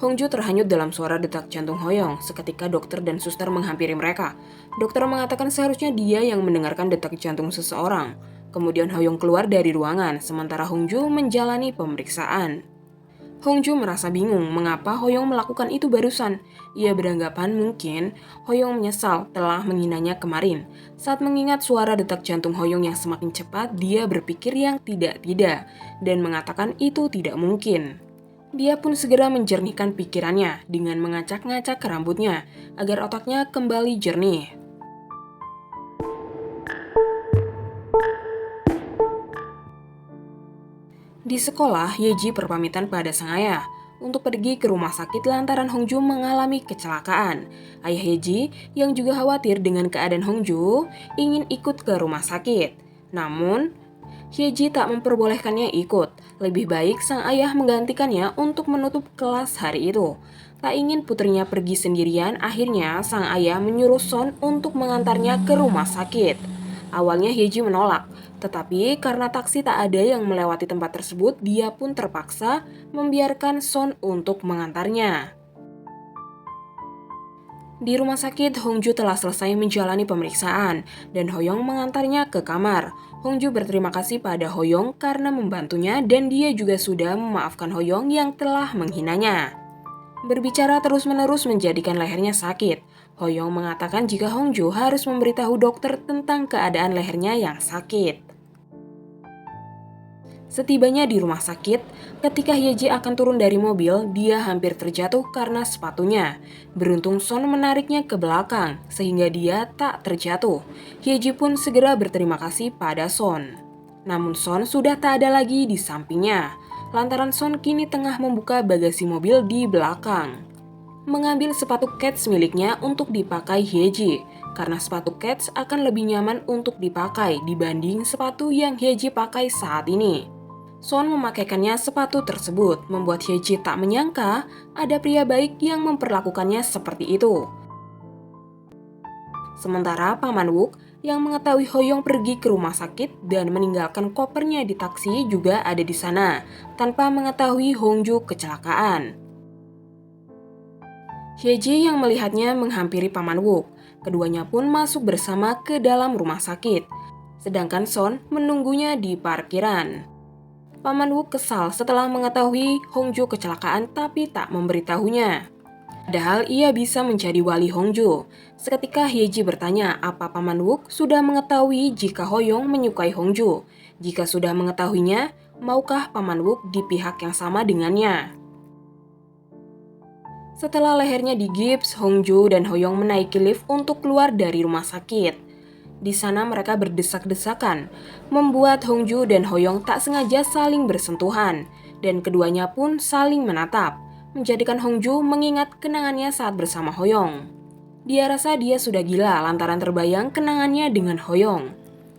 Hongju terhanyut dalam suara detak jantung Hoyong seketika dokter dan suster menghampiri mereka. Dokter mengatakan seharusnya dia yang mendengarkan detak jantung seseorang. Kemudian Hoyong keluar dari ruangan, sementara Hongju menjalani pemeriksaan. Hongju merasa bingung mengapa Hoyong melakukan itu barusan. Ia beranggapan mungkin Hoyong menyesal telah menghinanya kemarin. Saat mengingat suara detak jantung Hoyong yang semakin cepat, dia berpikir yang tidak-tidak dan mengatakan itu tidak mungkin. Dia pun segera menjernihkan pikirannya dengan mengacak-ngacak rambutnya agar otaknya kembali jernih. Di sekolah, Yeji berpamitan pada sang ayah untuk pergi ke rumah sakit lantaran Hongju mengalami kecelakaan. Ayah Yeji yang juga khawatir dengan keadaan Hongju ingin ikut ke rumah sakit. Namun, Yeji tak memperbolehkannya ikut. Lebih baik sang ayah menggantikannya untuk menutup kelas hari itu. Tak ingin putrinya pergi sendirian, akhirnya sang ayah menyuruh Son untuk mengantarnya ke rumah sakit. Awalnya Yeji menolak, tetapi karena taksi tak ada yang melewati tempat tersebut, dia pun terpaksa membiarkan Son untuk mengantarnya. Di rumah sakit, Hongju telah selesai menjalani pemeriksaan dan Hoyong mengantarnya ke kamar. Hongju berterima kasih pada Hoyong karena membantunya dan dia juga sudah memaafkan Hoyong yang telah menghinanya. Berbicara terus-menerus menjadikan lehernya sakit. Hoyong mengatakan jika Hongju harus memberitahu dokter tentang keadaan lehernya yang sakit. Setibanya di rumah sakit, ketika Yeji akan turun dari mobil, dia hampir terjatuh karena sepatunya. Beruntung Son menariknya ke belakang, sehingga dia tak terjatuh. Yeji pun segera berterima kasih pada Son. Namun Son sudah tak ada lagi di sampingnya, lantaran Son kini tengah membuka bagasi mobil di belakang. Mengambil sepatu Keds miliknya untuk dipakai Yeji, karena sepatu Keds akan lebih nyaman untuk dipakai dibanding sepatu yang Yeji pakai saat ini. Son memakaikannya sepatu tersebut, membuat Yeji tak menyangka ada pria baik yang memperlakukannya seperti itu. Sementara Paman Wook yang mengetahui Hoyong pergi ke rumah sakit dan meninggalkan kopernya di taksi juga ada di sana, tanpa mengetahui Hongju kecelakaan. Yeji yang melihatnya menghampiri Paman Wook. Keduanya pun masuk bersama ke dalam rumah sakit, sedangkan Son menunggunya di parkiran. Paman Wook kesal setelah mengetahui Hongju kecelakaan tapi tak memberitahunya. Padahal ia bisa menjadi wali Hongju. Seketika Yeji bertanya apa Paman Wook sudah mengetahui jika Hoyong menyukai Hongju. Jika sudah mengetahuinya, maukah Paman Wook di pihak yang sama dengannya? Setelah lehernya digips, Hongju dan Hoyong menaiki lift untuk keluar dari rumah sakit. Di sana mereka berdesak-desakan, membuat Hongju dan Hoyong tak sengaja saling bersentuhan, dan keduanya pun saling menatap, menjadikan Hongju mengingat kenangannya saat bersama Hoyong. Dia rasa dia sudah gila lantaran terbayang kenangannya dengan Hoyong.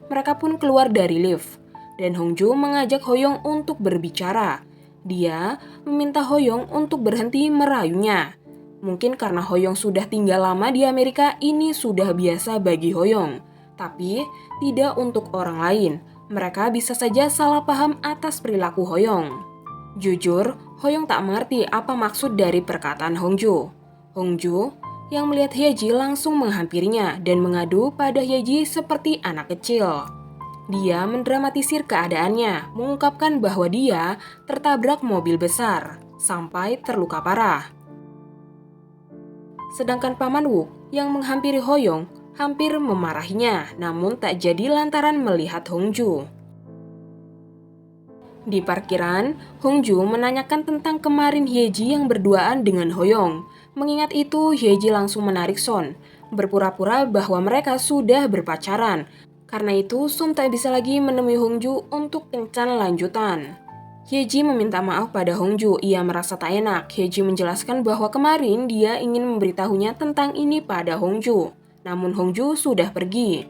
Mereka pun keluar dari lift, dan Hongju mengajak Hoyong untuk berbicara. Dia meminta Hoyong untuk berhenti merayunya. Mungkin karena Hoyong sudah tinggal lama di Amerika, ini sudah biasa bagi Hoyong. Tapi tidak untuk orang lain. Mereka bisa saja salah paham atas perilaku Hoyong. Jujur, Hoyong tak mengerti apa maksud dari perkataan Hongju. Hongju yang melihat Yeji langsung menghampirinya dan mengadu pada Yeji seperti anak kecil. Dia mendramatisir keadaannya, mengungkapkan bahwa dia tertabrak mobil besar sampai terluka parah. Sedangkan Paman Wook yang menghampiri Hoyong hampir memarahinya, namun tak jadi lantaran melihat Hongju. Di parkiran, Hongju menanyakan tentang kemarin Yeji yang berduaan dengan Hoyong. Mengingat itu, Yeji langsung menarik Son, berpura-pura bahwa mereka sudah berpacaran. Karena itu, Son tak bisa lagi menemui Hongju untuk kencan lanjutan. Yeji meminta maaf pada Hongju, ia merasa tak enak. Yeji menjelaskan bahwa kemarin dia ingin memberitahunya tentang ini pada Hongju. Namun Hongju sudah pergi.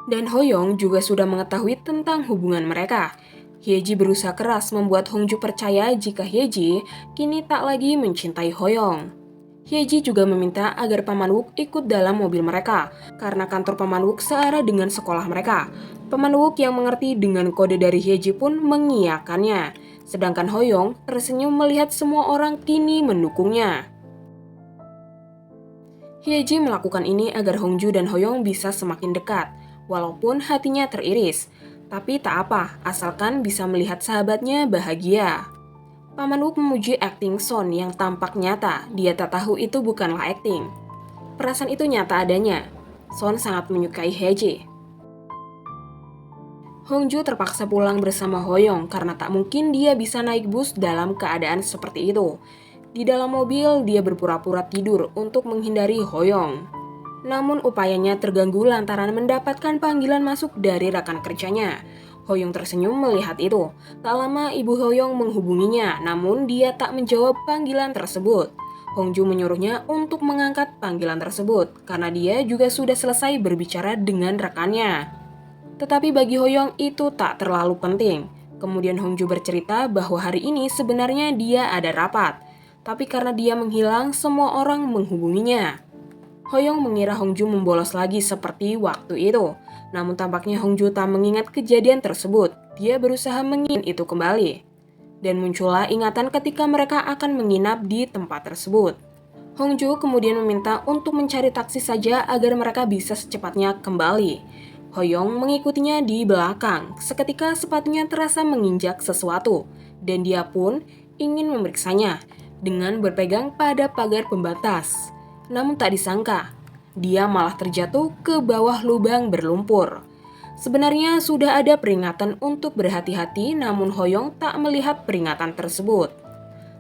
Dan Hoyong juga sudah mengetahui tentang hubungan mereka. Yeji berusaha keras membuat Hongju percaya jika Yeji kini tak lagi mencintai Hoyong. Yeji juga meminta agar Paman Wook ikut dalam mobil mereka, karena kantor Paman Wook searah dengan sekolah mereka. Paman Wook yang mengerti dengan kode dari Yeji pun mengiyakannya. Sedangkan Hoyong tersenyum melihat semua orang kini mendukungnya. Hyeji melakukan ini agar Hongju dan Hoyong bisa semakin dekat, walaupun hatinya teriris. Tapi tak apa, asalkan bisa melihat sahabatnya bahagia. Paman Wook memuji akting Son yang tampak nyata. Dia tak tahu itu bukanlah akting. Perasaan itu nyata adanya. Son sangat menyukai Hyeji. Hongju terpaksa pulang bersama Hoyong karena tak mungkin dia bisa naik bus dalam keadaan seperti itu. Di dalam mobil, dia berpura-pura tidur untuk menghindari Hoyong. Namun upayanya terganggu lantaran mendapatkan panggilan masuk dari rekan kerjanya. Hoyong tersenyum melihat itu. Tak lama ibu Hoyong menghubunginya, namun dia tak menjawab panggilan tersebut. Hongju menyuruhnya untuk mengangkat panggilan tersebut karena dia juga sudah selesai berbicara dengan rekannya. Tetapi bagi Hoyong itu tak terlalu penting. Kemudian Hongju bercerita bahwa hari ini sebenarnya dia ada rapat. Tapi karena dia menghilang, semua orang menghubunginya. Hoyong mengira Hongju membolos lagi seperti waktu itu. Namun tampaknya Hongju tak mengingat kejadian tersebut. Dia berusaha mengingat itu kembali. Dan muncullah ingatan ketika mereka akan menginap di tempat tersebut. Hongju kemudian meminta untuk mencari taksi saja agar mereka bisa secepatnya kembali. Hoyong mengikutinya di belakang. Seketika sepatunya terasa menginjak sesuatu. Dan dia pun ingin memeriksanya dengan berpegang pada pagar pembatas. Namun tak disangka, dia malah terjatuh ke bawah lubang berlumpur. Sebenarnya sudah ada peringatan untuk berhati-hati, namun Hoyong tak melihat peringatan tersebut.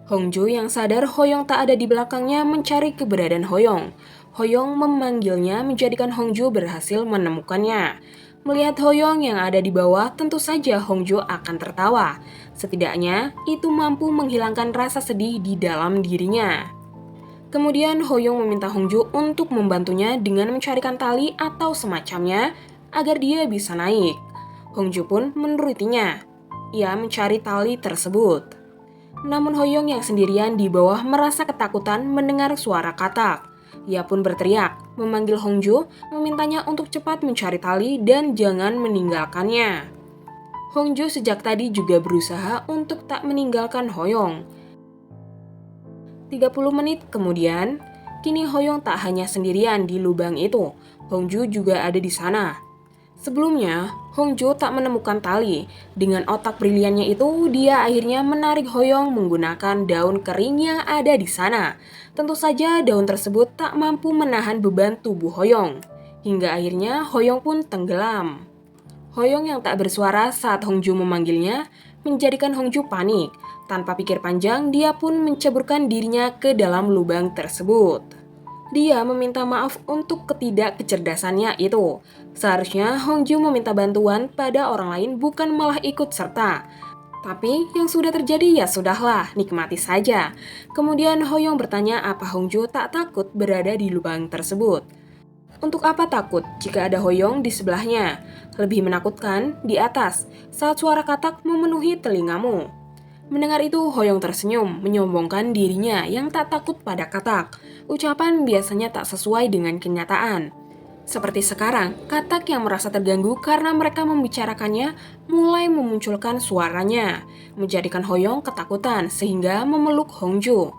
Hongju yang sadar Hoyong tak ada di belakangnya mencari keberadaan Hoyong. Hoyong memanggilnya menjadikan Hongju berhasil menemukannya. Melihat Hoyong yang ada di bawah, tentu saja Hongju akan tertawa. Setidaknya, itu mampu menghilangkan rasa sedih di dalam dirinya. Kemudian Hoyong meminta Hongju untuk membantunya dengan mencarikan tali atau semacamnya agar dia bisa naik. Hongju pun menurutinya. Ia mencari tali tersebut. Namun Hoyong yang sendirian di bawah merasa ketakutan mendengar suara katak. Ia pun berteriak, memanggil Hongju, memintanya untuk cepat mencari tali dan jangan meninggalkannya. Hongju sejak tadi juga berusaha untuk tak meninggalkan Hoyong. 30 menit kemudian, kini Hoyong tak hanya sendirian di lubang itu, Hongju juga ada di sana. Sebelumnya, Hongju tak menemukan tali. Dengan otak briliannya itu, dia akhirnya menarik Hoyong menggunakan daun kering yang ada di sana. Tentu saja daun tersebut tak mampu menahan beban tubuh Hoyong. Hingga akhirnya Hoyong pun tenggelam. Hoyong yang tak bersuara saat Hongju memanggilnya, menjadikan Hongju panik. Tanpa pikir panjang, dia pun menceburkan dirinya ke dalam lubang tersebut. Dia meminta maaf untuk ketidakkecerdasannya itu. Seharusnya Hongju meminta bantuan pada orang lain bukan malah ikut serta. Tapi yang sudah terjadi ya sudahlah, nikmati saja. Kemudian Hoyong bertanya apa Hongju tak takut berada di lubang tersebut. Untuk apa takut jika ada Hoyong di sebelahnya? Lebih menakutkan di atas saat suara katak memenuhi telingamu. Mendengar itu, Hoyong tersenyum, menyombongkan dirinya yang tak takut pada katak. Ucapan biasanya tak sesuai dengan kenyataan. Seperti sekarang, katak yang merasa terganggu karena mereka membicarakannya mulai memunculkan suaranya, menjadikan Hoyong ketakutan sehingga memeluk Hongju.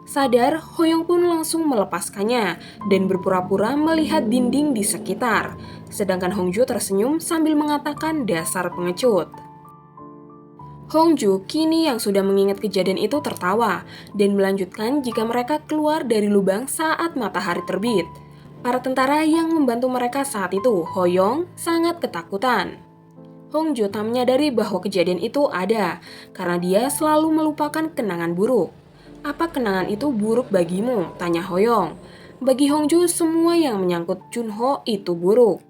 Sadar, Hoyong pun langsung melepaskannya dan berpura-pura melihat dinding di sekitar. Sedangkan Hongju tersenyum sambil mengatakan dasar pengecut. Hongju kini yang sudah mengingat kejadian itu tertawa dan melanjutkan jika mereka keluar dari lubang saat matahari terbit. Para tentara yang membantu mereka saat itu, Hoyong, sangat ketakutan. Hongju tak menyadari bahwa kejadian itu ada karena dia selalu melupakan kenangan buruk. Apa kenangan itu buruk bagimu? Tanya Hoyong. Bagi Hongju, semua yang menyangkut Junho itu buruk.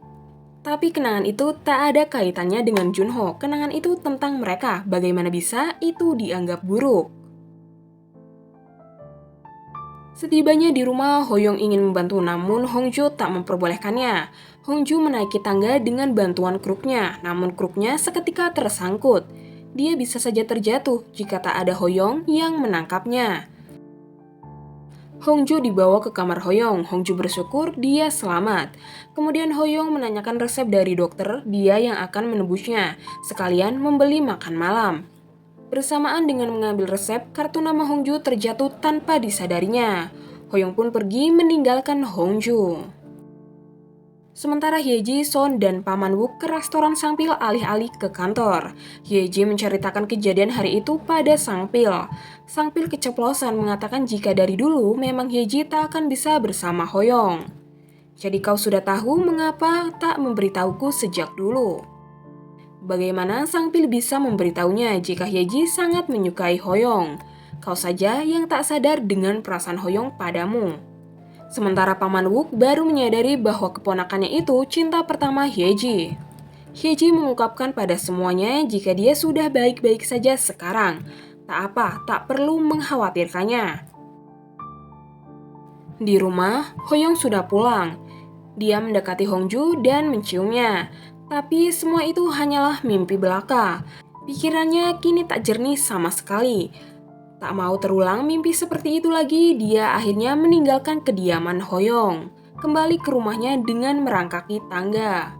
Tapi kenangan itu tak ada kaitannya dengan Junho. Kenangan itu tentang mereka. Bagaimana bisa itu dianggap buruk? Setibanya di rumah, Hoyong ingin membantu namun Hongju tak memperbolehkannya. Hongju menaiki tangga dengan bantuan kruknya, namun kruknya seketika tersangkut. Dia bisa saja terjatuh jika tak ada Hoyong yang menangkapnya. Hongju dibawa ke kamar Hoyong. Hongju bersyukur dia selamat. Kemudian Hoyong menanyakan resep dari dokter dia yang akan menebusnya, sekalian membeli makan malam. Bersamaan dengan mengambil resep, kartu nama Hongju terjatuh tanpa disadarinya. Hoyong pun pergi meninggalkan Hongju. Sementara Hyeji, Son, dan Paman Wook ke restoran Sangpil alih-alih ke kantor. Hyeji menceritakan kejadian hari itu pada Sangpil. Sangpil keceplosan mengatakan jika dari dulu memang Hyeji tak akan bisa bersama Hoyong. Jadi kau sudah tahu mengapa tak memberitahuku sejak dulu? Bagaimana Sangpil bisa memberitahunya jika Hyeji sangat menyukai Hoyong? Kau saja yang tak sadar dengan perasaan Hoyong padamu. Sementara Paman Wook baru menyadari bahwa keponakannya itu cinta pertama Hyeji. Hyeji mengungkapkan pada semuanya jika dia sudah baik-baik saja sekarang. Tak perlu mengkhawatirkannya. Di rumah, Hoyong sudah pulang. Dia mendekati Hongju dan menciumnya. Tapi semua itu hanyalah mimpi belaka. Pikirannya kini tak jernih sama sekali. Tak mau terulang mimpi seperti itu lagi, dia akhirnya meninggalkan kediaman Hoyong, kembali ke rumahnya dengan merangkaki tangga.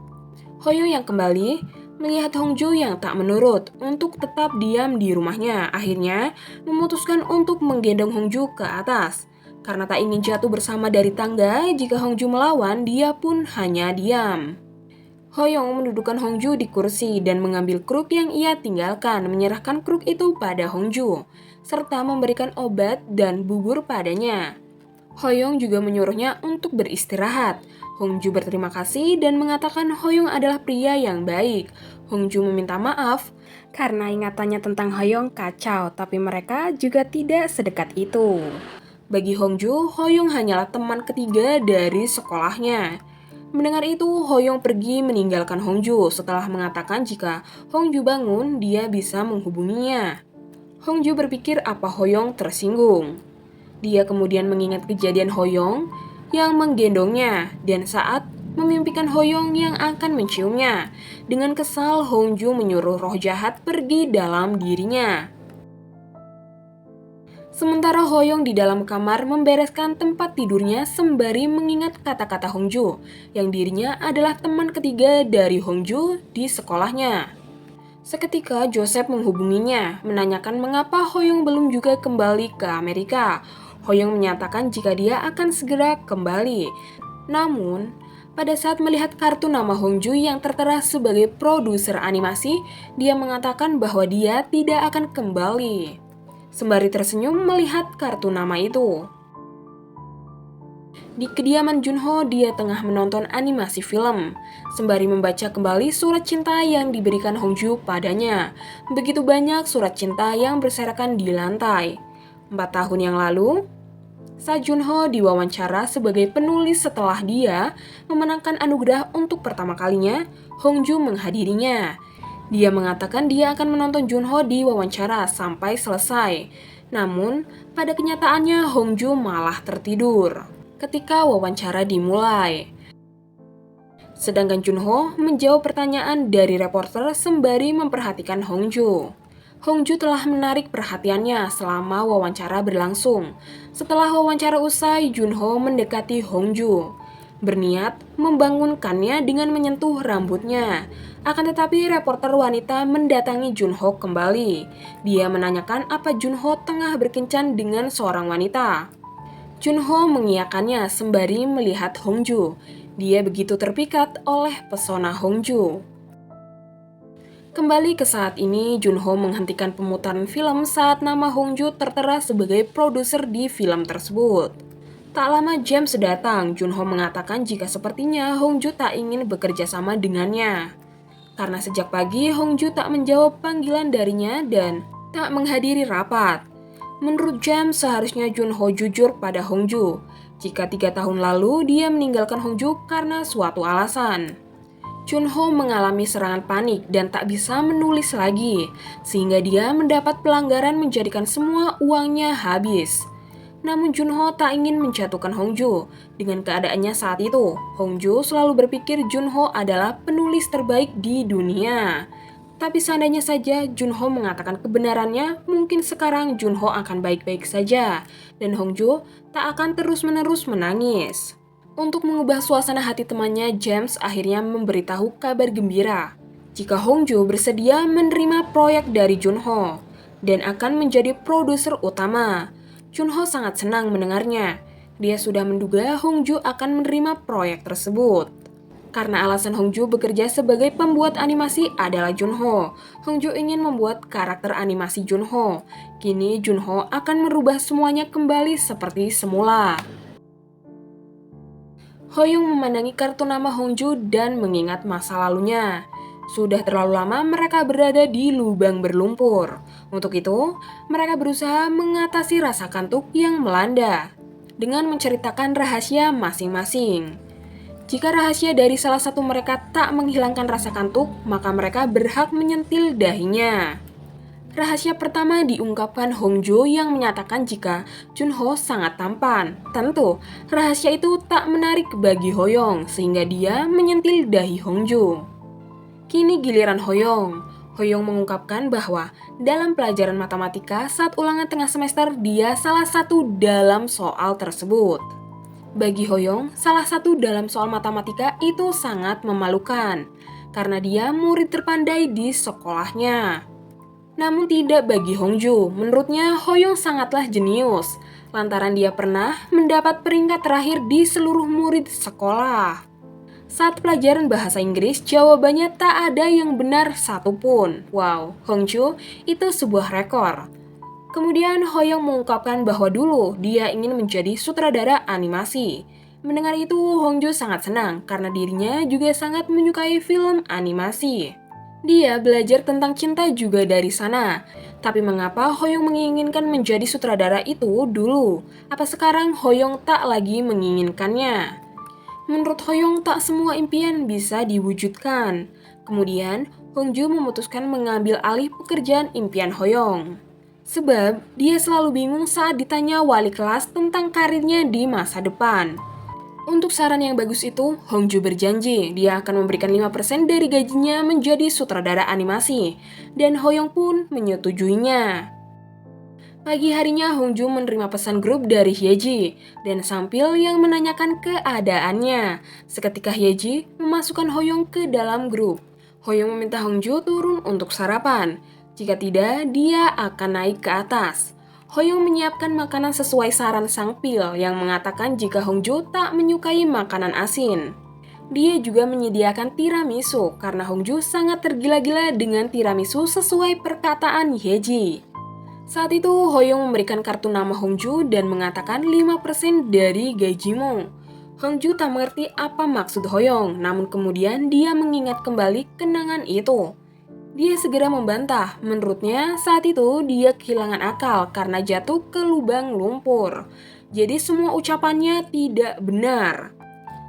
Hoyong yang kembali melihat Hongju yang tak menurut untuk tetap diam di rumahnya, akhirnya memutuskan untuk menggendong Hongju ke atas. Karena tak ingin jatuh bersama dari tangga, jika Hongju melawan, dia pun hanya diam. Hoyong mendudukkan Hongju di kursi dan mengambil kruk yang ia tinggalkan, menyerahkan kruk itu pada Hongju, serta memberikan obat dan bubur padanya. Hoyong juga menyuruhnya untuk beristirahat. Hongju berterima kasih dan mengatakan Hoyong adalah pria yang baik. Hongju meminta maaf karena ingatannya tentang Hoyong kacau, tapi mereka juga tidak sedekat itu. Bagi Hongju, Hoyong hanyalah teman ketiga dari sekolahnya. Mendengar itu, Hoyong pergi meninggalkan Hongju setelah mengatakan jika Hongju bangun, dia bisa menghubunginya. Hongju berpikir apa Hoyong tersinggung. Dia kemudian mengingat kejadian Hoyong yang menggendongnya dan saat memimpikan Hoyong yang akan menciumnya. Dengan kesal, Hongju menyuruh roh jahat pergi dalam dirinya. Sementara Hoyong di dalam kamar membereskan tempat tidurnya sembari mengingat kata-kata Hongju, yang dirinya adalah teman ketiga dari Hongju di sekolahnya. Seketika Joseph menghubunginya, menanyakan mengapa Hoyong belum juga kembali ke Amerika. Hoyong menyatakan jika dia akan segera kembali. Namun, pada saat melihat kartu nama Hongju yang tertera sebagai produser animasi, dia mengatakan bahwa dia tidak akan kembali. Sembari tersenyum melihat kartu nama itu. Di kediaman Junho, dia tengah menonton animasi film, sembari membaca kembali surat cinta yang diberikan Hongju padanya. Begitu banyak surat cinta yang berserakan di lantai. 4 tahun yang lalu, saat Junho diwawancara sebagai penulis setelah dia memenangkan anugerah untuk pertama kalinya, Hongju menghadirinya. Dia mengatakan dia akan menonton Junho di wawancara sampai selesai. Namun, pada kenyataannya Hongju malah tertidur ketika wawancara dimulai. Sedangkan Junho menjawab pertanyaan dari reporter sembari memperhatikan Hongju. Hongju telah menarik perhatiannya selama wawancara berlangsung. Setelah wawancara usai, Junho mendekati Hongju, berniat membangunkannya dengan menyentuh rambutnya. Akan tetapi reporter wanita mendatangi Junho kembali. Dia menanyakan apa Junho tengah berkencan dengan seorang wanita. Junho mengiyakannya sembari melihat Hongju. Dia begitu terpikat oleh pesona Hongju. Kembali ke saat ini, Junho menghentikan pemutaran film saat nama Hongju tertera sebagai produser di film tersebut. Tak lama James datang, Junho mengatakan jika sepertinya Hongju tak ingin bekerja sama dengannya. Karena sejak pagi Hongju tak menjawab panggilan darinya dan tak menghadiri rapat. Menurut James, seharusnya Junho jujur pada Hongju jika 3 tahun lalu dia meninggalkan Hongju karena suatu alasan. Junho mengalami serangan panik dan tak bisa menulis lagi, sehingga dia mendapat pelanggaran menjadikan semua uangnya habis. Namun Junho tak ingin menjatuhkan Hongju. Dengan keadaannya saat itu, Hongju selalu berpikir Junho adalah penulis terbaik di dunia. Tapi seandainya saja Junho mengatakan kebenarannya, mungkin sekarang Junho akan baik-baik saja, dan Hongju tak akan terus-menerus menangis. Untuk mengubah suasana hati temannya, James akhirnya memberitahu kabar gembira jika Hongju bersedia menerima proyek dari Junho. dan akan menjadi produser utama. Junho sangat senang mendengarnya. Dia sudah menduga Hongju akan menerima proyek tersebut. Karena alasan Hongju bekerja sebagai pembuat animasi adalah Junho. Hongju ingin membuat karakter animasi Junho. Kini Junho akan merubah semuanya kembali seperti semula. Hoyoung memandangi kartu nama Hongju dan mengingat masa lalunya. Sudah terlalu lama mereka berada di lubang berlumpur. Untuk itu, mereka berusaha mengatasi rasa kantuk yang melanda dengan menceritakan rahasia masing-masing. Jika rahasia dari salah satu mereka tak menghilangkan rasa kantuk, maka mereka berhak menyentil dahinya. Rahasia pertama diungkapkan Hongju yang menyatakan jika Junho sangat tampan. Tentu, rahasia itu tak menarik bagi Hoyoung sehingga dia menyentil dahi Hongju. Kini giliran Hoyoung. Hoyoung mengungkapkan bahwa dalam pelajaran matematika saat ulangan tengah semester dia salah satu dalam soal tersebut. Bagi Hoyoung, salah satu dalam soal matematika itu sangat memalukan, karena dia murid terpandai di sekolahnya. Namun tidak bagi Hongju, menurutnya Hoyoung sangatlah jenius, lantaran dia pernah mendapat peringkat terakhir di seluruh murid sekolah. Saat pelajaran bahasa Inggris, jawabannya tak ada yang benar satupun. Wow, Hongju, itu sebuah rekor. Kemudian Hoyoung mengungkapkan bahwa dulu dia ingin menjadi sutradara animasi. Mendengar itu, Hongju sangat senang karena dirinya juga sangat menyukai film animasi. Dia belajar tentang cinta juga dari sana. Tapi mengapa Hoyoung menginginkan menjadi sutradara itu dulu? Apa sekarang Hoyoung tak lagi menginginkannya? Menurut Hoyoung, tak semua impian bisa diwujudkan. Kemudian, Hongju memutuskan mengambil alih pekerjaan impian Hoyoung. Sebab dia selalu bingung saat ditanya wali kelas tentang karirnya di masa depan. Untuk saran yang bagus itu, Hongju berjanji dia akan memberikan 5% dari gajinya menjadi sutradara animasi, dan Hoyoung pun menyetujuinya. Pagi harinya Hongju menerima pesan grup dari Hyeji, dan sambil yang menanyakan keadaannya. Seketika Hyeji memasukkan Hoyoung ke dalam grup. Hoyoung meminta Hongju turun untuk sarapan. Jika tidak, dia akan naik ke atas. Hoyoung menyiapkan makanan sesuai saran sang pil yang mengatakan jika Hongju tak menyukai makanan asin. Dia juga menyediakan tiramisu karena Hongju sangat tergila-gila dengan tiramisu sesuai perkataan Hyeji. Saat itu, Hoyoung memberikan kartu nama Hongju dan mengatakan 5% dari gajimu. Hongju tak mengerti apa maksud Hoyoung, namun kemudian dia mengingat kembali kenangan itu. Dia segera membantah, menurutnya saat itu dia kehilangan akal karena jatuh ke lubang lumpur. Jadi semua ucapannya tidak benar.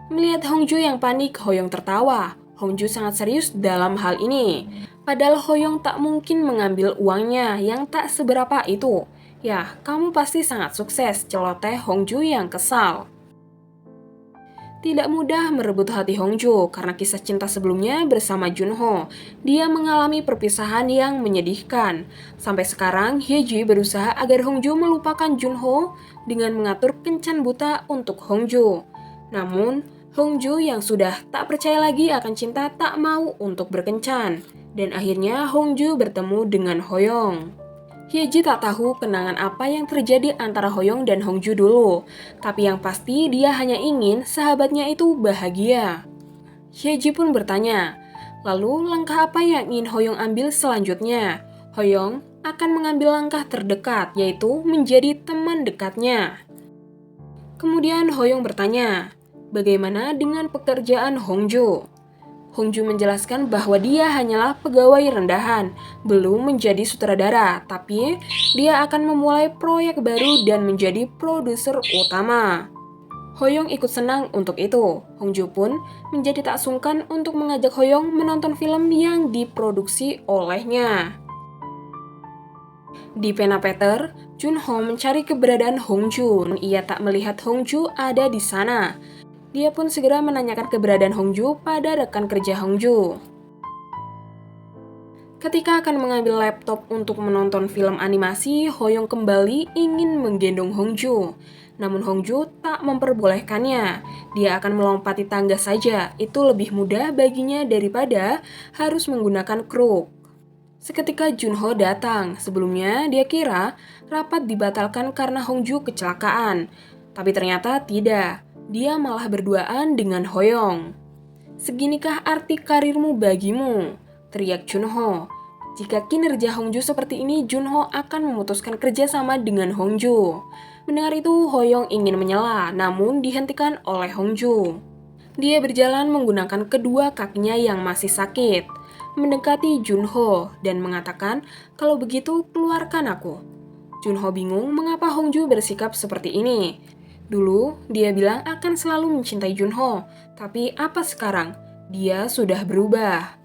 Melihat Hongju yang panik, Hoyoung tertawa. Hongju sangat serius dalam hal ini. Padahal Hoyoung tak mungkin mengambil uangnya yang tak seberapa itu. Ya, kamu pasti sangat sukses, celoteh Hongju yang kesal. Tidak mudah merebut hati Hongju karena kisah cinta sebelumnya bersama Junho. Dia mengalami perpisahan yang menyedihkan. Sampai sekarang, Hyeji berusaha agar Hongju melupakan Junho dengan mengatur kencan buta untuk Hongju. Namun, Hongju yang sudah tak percaya lagi akan cinta tak mau untuk berkencan. Dan akhirnya Hongju bertemu dengan Hoyoung. Hyeji tak tahu kenangan apa yang terjadi antara Hoyoung dan Hongju dulu, tapi yang pasti dia hanya ingin sahabatnya itu bahagia. Hyeji pun bertanya, lalu langkah apa yang ingin Hoyoung ambil selanjutnya? Hoyoung akan mengambil langkah terdekat, yaitu menjadi teman dekatnya. Kemudian Hoyoung bertanya, bagaimana dengan pekerjaan Hongju? Hongju menjelaskan bahwa dia hanyalah pegawai rendahan, belum menjadi sutradara, tapi dia akan memulai proyek baru dan menjadi produser utama. Hoyoung ikut senang untuk itu. Hongju pun menjadi tak sungkan untuk mengajak Hoyoung menonton film yang diproduksi olehnya. Di pena Peter, Junho mencari keberadaan Hongju. Ia tak melihat Hongju ada di sana. Dia pun segera menanyakan keberadaan Hongju pada rekan kerja Hongju. Ketika akan mengambil laptop untuk menonton film animasi, Hoyoung kembali ingin menggendong Hongju. Namun Hongju tak memperbolehkannya. Dia akan melompati tangga saja. Itu lebih mudah baginya daripada harus menggunakan kruk. Seketika Junho datang. Sebelumnya dia kira rapat dibatalkan karena Hongju kecelakaan. Tapi ternyata tidak. Dia malah berduaan dengan Hoyong. "Seginikah arti karirmu bagimu?" teriak Junho. Jika kinerja Hongju seperti ini, Junho akan memutuskan kerjasama dengan Hongju. Mendengar itu, Hoyong ingin menyela, namun dihentikan oleh Hongju. Dia berjalan menggunakan kedua kakinya yang masih sakit, mendekati Junho dan mengatakan, "Kalau begitu, keluarkan aku." Junho bingung mengapa Hongju bersikap seperti ini. Dulu, dia bilang akan selalu mencintai Junho, tapi apa sekarang? Dia sudah berubah.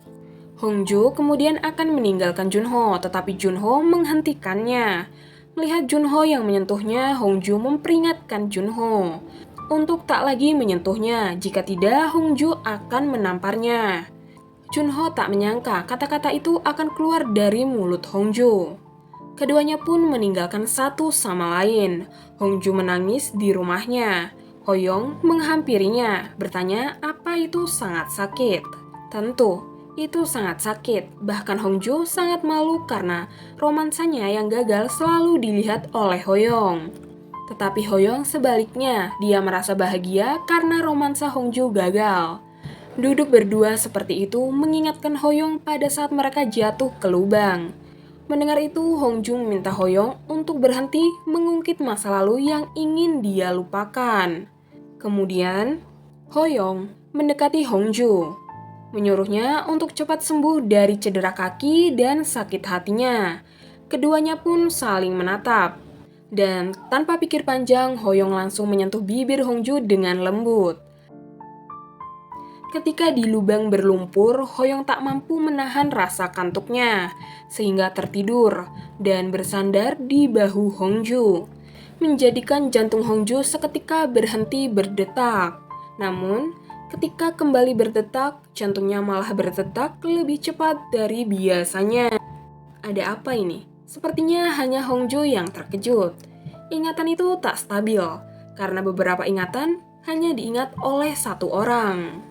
Hongju kemudian akan meninggalkan Junho, tetapi Junho menghentikannya. Melihat Junho yang menyentuhnya, Hongju memperingatkan Junho untuk tak lagi menyentuhnya, jika tidak Hongju akan menamparnya. Junho tak menyangka kata-kata itu akan keluar dari mulut Hongju. Keduanya pun meninggalkan satu sama lain. Hongju menangis di rumahnya. Hoyong menghampirinya, bertanya apa itu sangat sakit. Tentu, itu sangat sakit. Bahkan Hongju sangat malu karena romansanya yang gagal selalu dilihat oleh Hoyong. Tetapi Hoyong sebaliknya, dia merasa bahagia karena romansa Hongju gagal. Duduk berdua seperti itu mengingatkan Hoyong pada saat mereka jatuh ke lubang. Mendengar itu, Hongju meminta Hoyong untuk berhenti mengungkit masa lalu yang ingin dia lupakan. Kemudian, Hoyong mendekati Hongju, menyuruhnya untuk cepat sembuh dari cedera kaki dan sakit hatinya. Keduanya pun saling menatap. Dan tanpa pikir panjang, Hoyong langsung menyentuh bibir Hongju dengan lembut. Ketika di lubang berlumpur, Hoyong tak mampu menahan rasa kantuknya, sehingga tertidur dan bersandar di bahu Hongju, menjadikan jantung Hongju seketika berhenti berdetak. Namun, ketika kembali berdetak, jantungnya malah berdetak lebih cepat dari biasanya. Ada apa ini? Sepertinya hanya Hongju yang terkejut. Ingatan itu tak stabil, karena beberapa ingatan hanya diingat oleh satu orang.